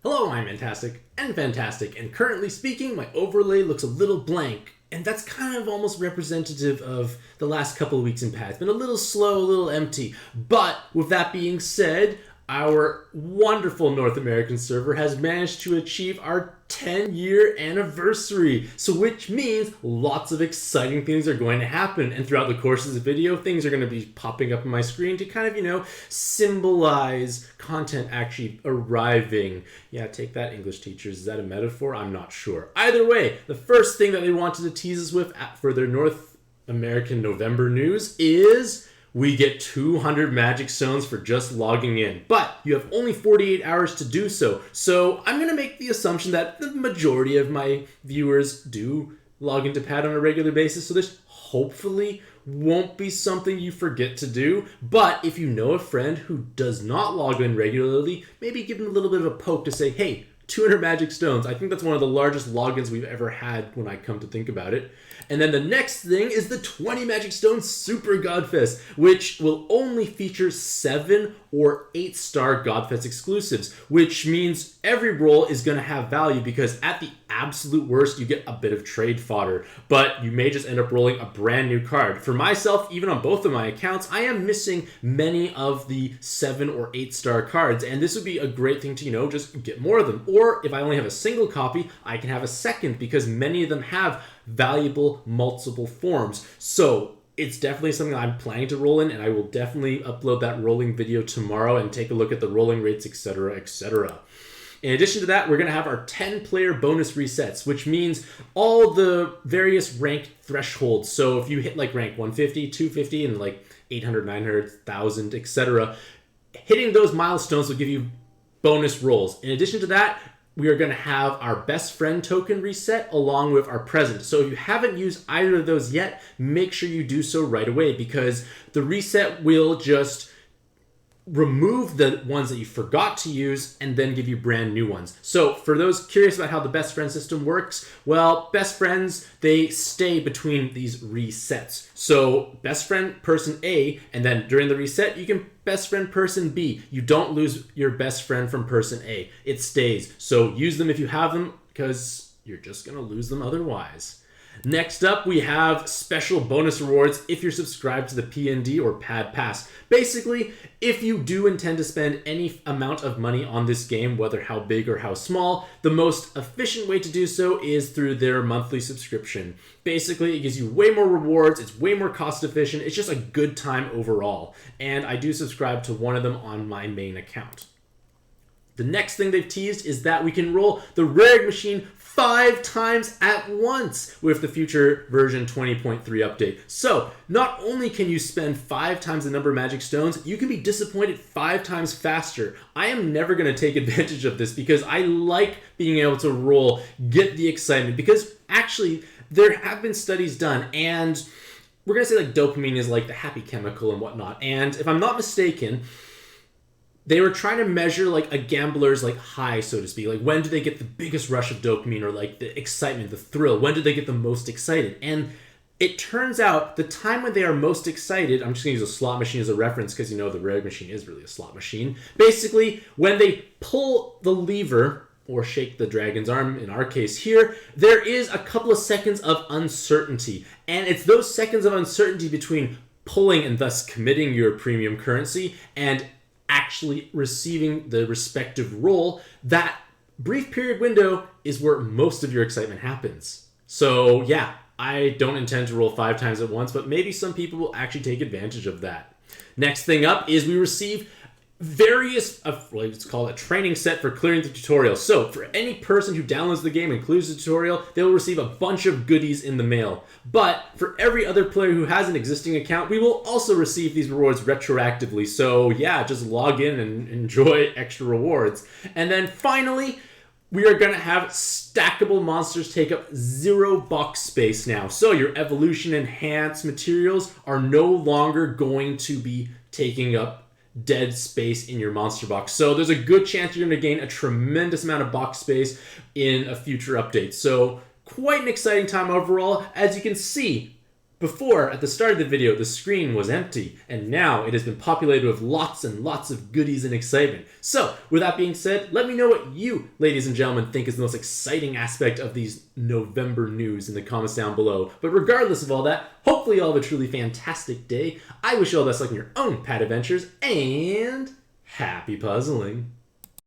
Hello, I'm Mantastic'c and Fantastic, and currently speaking, my overlay looks a little blank, and that's kind of almost representative of the last couple of weeks in past. It's been a little slow, a little empty, but with that being said, our wonderful North American server has managed to achieve our 10-year anniversary, so which means lots of exciting things are going to happen, and throughout the course of the video, things are going to be popping up on my screen to kind of, symbolize content actually arriving. Yeah, take that, English teachers. Is that a metaphor? I'm not sure. Either way, the first thing that they wanted to tease us with for their North American November news is we get 200 magic stones for just logging in, but you have only 48 hours to do so. So I'm going to make the assumption that the majority of my viewers do log into Pad on a regular basis, so this hopefully won't be something you forget to do. But if you know a friend who does not log in regularly, maybe give them a little bit of a poke to say, hey, 200 magic stones. I think that's one of the largest logins we've ever had when I come to think about it. And then the next thing is the 20 Magic Stones Super Godfest, which will only feature 7 or 8-star Godfest exclusives, which means every roll is going to have value because at the absolute worst, you get a bit of trade fodder, but you may just end up rolling a brand new card. For myself, even on both of my accounts, I am missing many of the 7 or 8-star cards, and this would be a great thing to, just get more of them. Or if I only have a single copy, I can have a second because many of them have valuable multiple forms. So it's definitely something I'm planning to roll in, and I will definitely upload that rolling video tomorrow and take a look at the rolling rates, etc., etc. In addition to that, we're going to have our 10-player bonus resets, which means all the various rank thresholds. So if you hit like rank 150, 250, and like 800, 900, 1000, etc., hitting those milestones will give you bonus rolls. In addition to that, we are going to have our best friend token reset along with our present. So if you haven't used either of those yet, make sure you do so right away because the reset will just remove the ones that you forgot to use and then give you brand new ones. So for those curious about how the best friend system works, well, best friends, they stay between these resets. So best friend person A, and then during the reset, you can best friend person B. You don't lose your best friend from person A. It stays. So use them if you have them because you're just going to lose them otherwise. Next up, we have special bonus rewards if you're subscribed to the PND or Pad Pass. Basically, if you do intend to spend any amount of money on this game, whether how big or how small, the most efficient way to do so is through their monthly subscription. Basically, it gives you way more rewards, it's way more cost efficient, it's just a good time overall. And I do subscribe to one of them on my main account. The next thing they've teased is that we can roll the Rare Machine 5 times at once with the future version 20.3 update. So not only can you spend 5 times the number of magic stones, you can be disappointed 5 times faster. I am never going to take advantage of this because I like being able to roll, get the excitement, because actually there have been studies done, and we're going to say like dopamine is like the happy chemical and whatnot. And if I'm not mistaken, they were trying to measure like a gambler's like high, so to speak. Like when do they get the biggest rush of dopamine or like the excitement, the thrill? When do they get the most excited? And it turns out the time when they are most excited, I'm just going to use a slot machine as a reference because the Rare Machine is really a slot machine. Basically, when they pull the lever or shake the dragon's arm, in our case here, there is a couple of seconds of uncertainty. And it's those seconds of uncertainty between pulling and thus committing your premium currency and actually receiving the respective roll. That brief period window is where most of your excitement happens. So yeah, I don't intend to roll 5 times at once, but maybe some people will actually take advantage of that. Next thing up is we receive various, let's call it a training set for clearing the tutorial. So for any person who downloads the game and clears the tutorial, they will receive a bunch of goodies in the mail. But for every other player who has an existing account, we will also receive these rewards retroactively. So yeah, just log in and enjoy extra rewards. And then finally, we are going to have stackable monsters take up 0 box space now. So your evolution enhanced materials are no longer going to be taking up dead space in your monster box. So there's a good chance you're going to gain a tremendous amount of box space in a future update. So quite an exciting time overall. As you can see, Before, at the start of the video, the screen was empty, and now it has been populated with lots and lots of goodies and excitement. So, with that being said, let me know what you, ladies and gentlemen, think is the most exciting aspect of these November news in the comments down below. But regardless of all that, hopefully you all have a truly fantastic day. I wish you all the best luck in your own pad adventures, and happy puzzling.